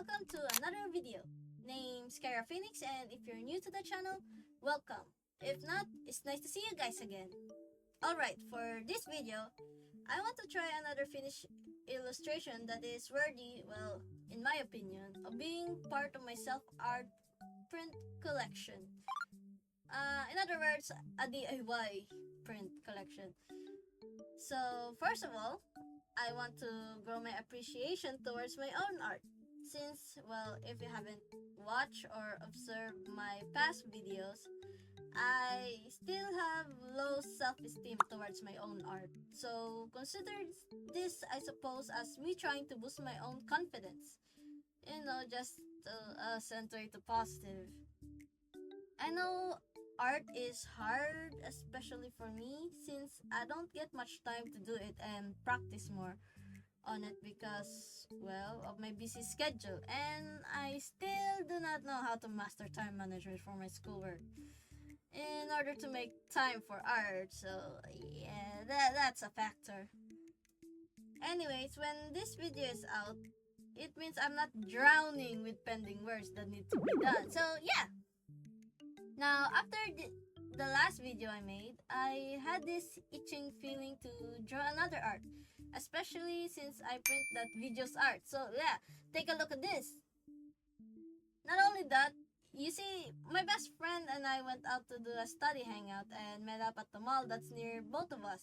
welcome to another video. Name's Kaira, and if you're new to the channel, welcome. If not, it's nice to see you guys again. Alright, for this video, I want to try another finished illustration that is worthy, well, in my opinion, of being part of my self-art print collection. In other words, a DIY print collection. So, first of all, I want to grow my appreciation towards my own art. Since, well, if you haven't watched or observed my past videos, I still have low self-esteem towards my own art. So consider this, I suppose, as me trying to boost my own confidence. Just to center it to positive. I know art is hard, especially for me, since I don't get much time to do it and practice more on it because, well, of my busy schedule, and I still do not know how to master time management for my schoolwork in order to make time for art. So yeah, that's a factor. Anyways, when this video is out, it means I'm not drowning with pending works that need to be done. So yeah. Now, after the last video I made, I had this itching feeling to draw another art, especially since I print that video's art. So yeah, take a look at this. Not only that, you see, my best friend and I went out to do a study hangout and met up at the mall that's near both of us.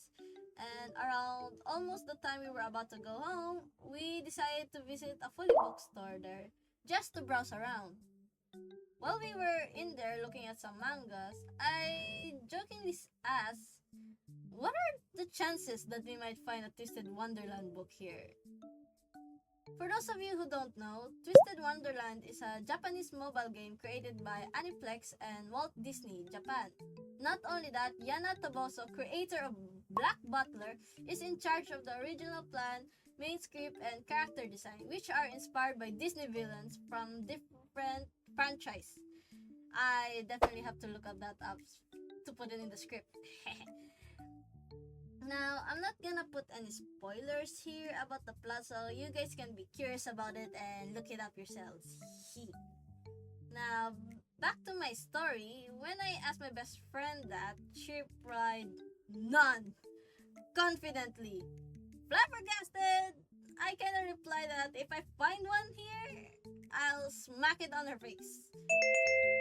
And around almost the time we were about to go home, we decided to visit a fully bookstore there just to browse around. While we were in there looking at some mangas, I jokingly asked, what are the chances that we might find a Twisted Wonderland book here? For those of you who don't know, Twisted Wonderland is a Japanese mobile game created by Aniplex and Walt Disney Japan. Not only that, Yana Taboso, creator of Black Butler, is in charge of the original plan, main script, and character design, which are inspired by Disney villains from different franchise. I definitely have to look up that up to put it in the script. Now, I'm not gonna put any spoilers here about the plot, so you guys can be curious about it and look it up yourselves. Now, back to my story. When I asked my best friend that, she replied, none. Confidently. Flabbergasted! I kinda reply that if I find one here, I'll smack it on her face.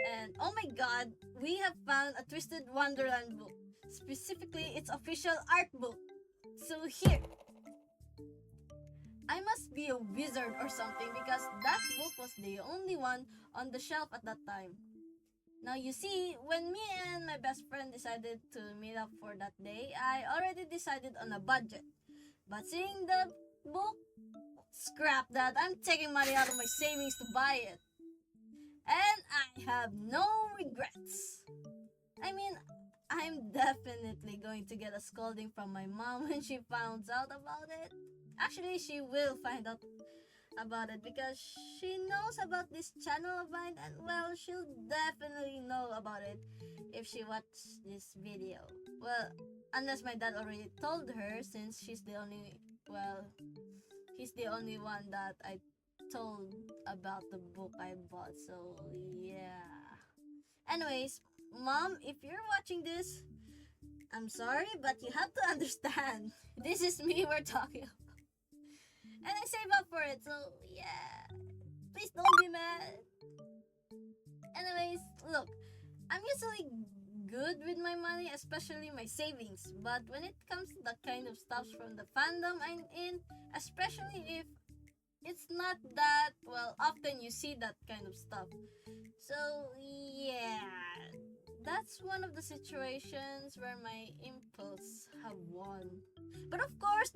And oh my god, we have found a Twisted Wonderland book. Specifically, its official art book. So here. I must be a wizard or something because that book was the only one on the shelf at that time. Now you see, when me and my best friend decided to meet up for that day, I already decided on a budget. But seeing the book, scrap that. I'm taking money out of my savings to buy it. And I have no regrets. I mean, I'm definitely going to get a scolding from my mom when she finds out about it. Actually, she will find out about it because she knows about this channel of mine, and well, she'll definitely know about it if she watches this video. Well, unless my dad already told her, since he's the only one that I told about the book I bought. So yeah. Anyways, Mom, if you're watching this, I'm sorry, but you have to understand. This is me we're talking about. And I save up for it, so yeah. Please don't be mad. Anyways, look, I'm usually good with my money, especially my savings. But when it comes to that kind of stuff from the fandom I'm in, especially if it's not that, well, often you see that kind of stuff. So yeah, that's one of the situations where my impulse have won. But of course,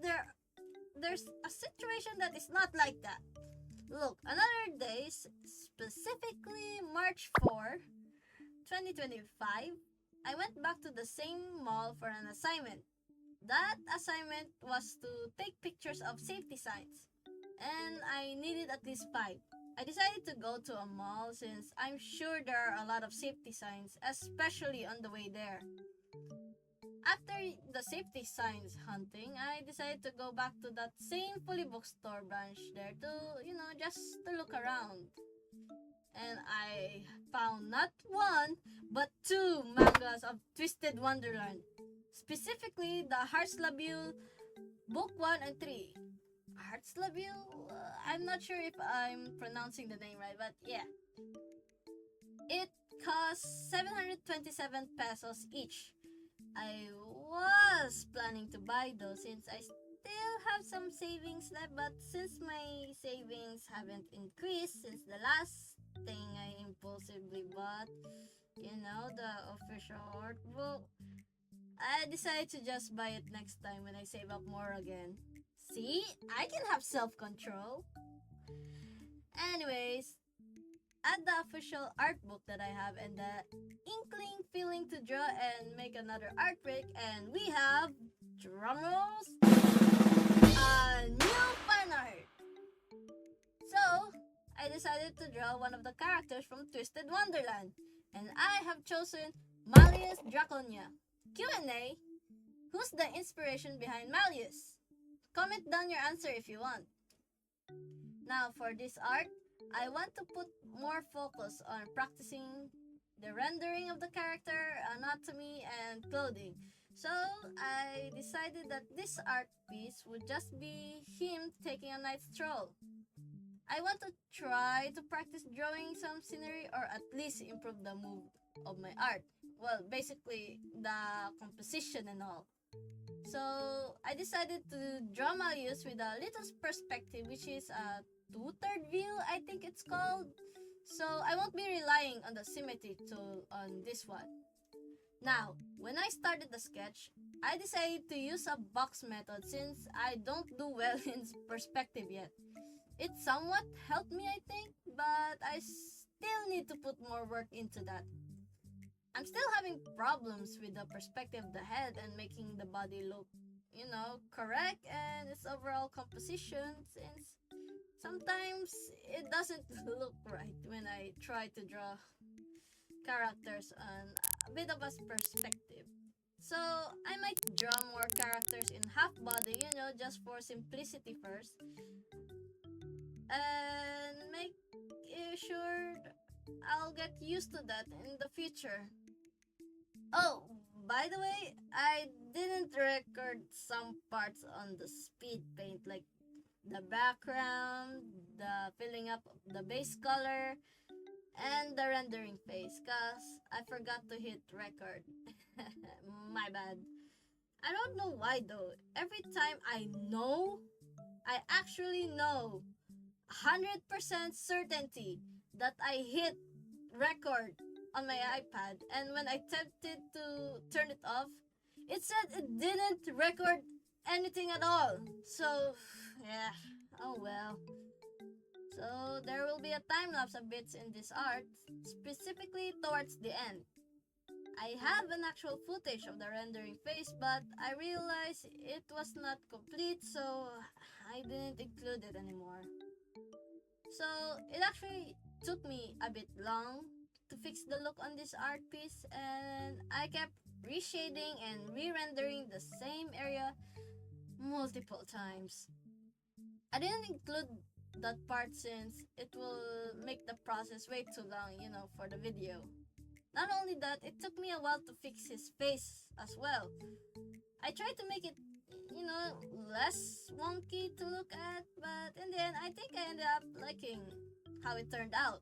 there's a situation that is not like that. Look, another day, specifically March 4, 2025, I went back to the same mall for an assignment. That assignment was to take pictures of safety signs, and I needed at least 5. I decided to go to a mall since I'm sure there are a lot of safety signs, especially on the way there. After the safety signs hunting, I decided to go back to that same fully bookstore branch there to, just to look around. And I found not one, but two mangas of Twisted Wonderland. Specifically, the Hearts Labule Book 1 and 3. Hearts Labule? I'm not sure if I'm pronouncing the name right, but yeah. It costs 727 pesos each. I was planning to buy those since I still have some savings left, but since my savings haven't increased since the last thing I impulsively bought, the official art book, I decided to just buy it next time when I save up more again. See? I can have self-control. Anyways, at the official art book that I have and the inkling feeling to draw and make another art break, and we have, drumrolls, a new fan art. So, I decided to draw one of the characters from Twisted Wonderland, and I have chosen Malleus Draconia. Q&A, who's the inspiration behind Malleus? Comment down your answer if you want. Now for this art, I want to put more focus on practicing the rendering of the character, anatomy, and clothing. So I decided that this art piece would just be him taking a night stroll. I want to try to practice drawing some scenery or at least improve the mood of my art. Well, basically the composition and all. So I decided to draw Malleus with a little perspective, which is a two-third view, I think it's called. So I won't be relying on the symmetry tool on this one. Now, when I started the sketch, I decided to use a box method since I don't do well in perspective yet. It somewhat helped me, I think, but I still need to put more work into that. I'm still having problems with the perspective of the head and making the body look, correct, and its overall composition, since sometimes it doesn't look right when I try to draw characters on a bit of a perspective. So I might draw more characters in half body, just for simplicity first, and make sure I'll get used to that in the future. Oh, by the way, I didn't record some parts on the speed paint, like the background, the filling up of the base color, and the rendering phase, cause I forgot to hit record. My bad. I don't know why though. Every time I actually know 100% certainty that I hit record on my iPad, and when I attempted to turn it off, it said it didn't record anything at all. So, yeah, oh well. So, there will be a time-lapse of bits in this art, specifically towards the end. I have an actual footage of the rendering phase, but I realized it was not complete, so I didn't include it anymore. So, it actually took me a bit long to fix the look on this art piece, and I kept reshading and re-rendering the same area multiple times. I didn't include that part since it will make the process way too long, for the video. Not only that, it took me a while to fix his face as well. I tried to make it, less wonky to look at, but in the end, I think I ended up liking how it turned out.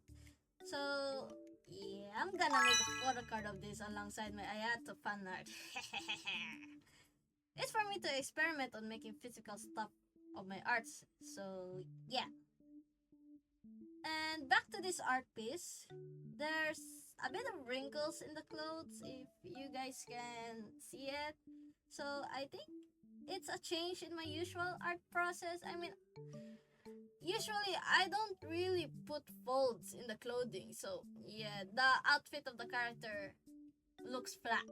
So, yeah, I'm gonna make a photo card of this alongside my Ayato fan art. It's for me to experiment on making physical stuff of my arts, so yeah. And back to this art piece, there's a bit of wrinkles in the clothes if you guys can see it. So I think it's a change in my usual art process. I mean, usually I don't really put folds in the clothing, so yeah, the outfit of the character looks flat.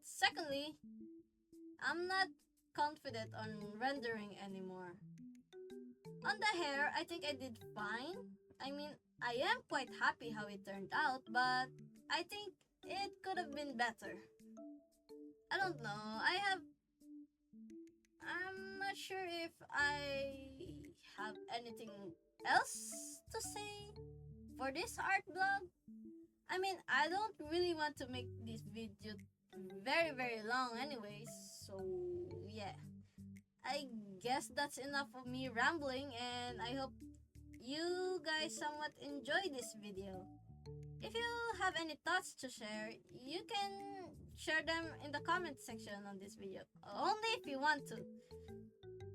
Secondly, I'm not confident on rendering anymore. On the hair, I think I did fine. I mean, I am quite happy how it turned out, but I think it could have been better. I don't know. I'm not sure if I have anything else to say for this art blog. I mean, I don't really want to make this video very, very long anyways. So, yeah. I guess that's enough of me rambling, and I hope you guys somewhat enjoy this video. If you have any thoughts to share, you can share them in the comment section on this video. Only if you want to.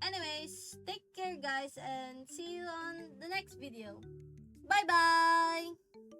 Anyways, take care guys and see you on the next video. Bye bye!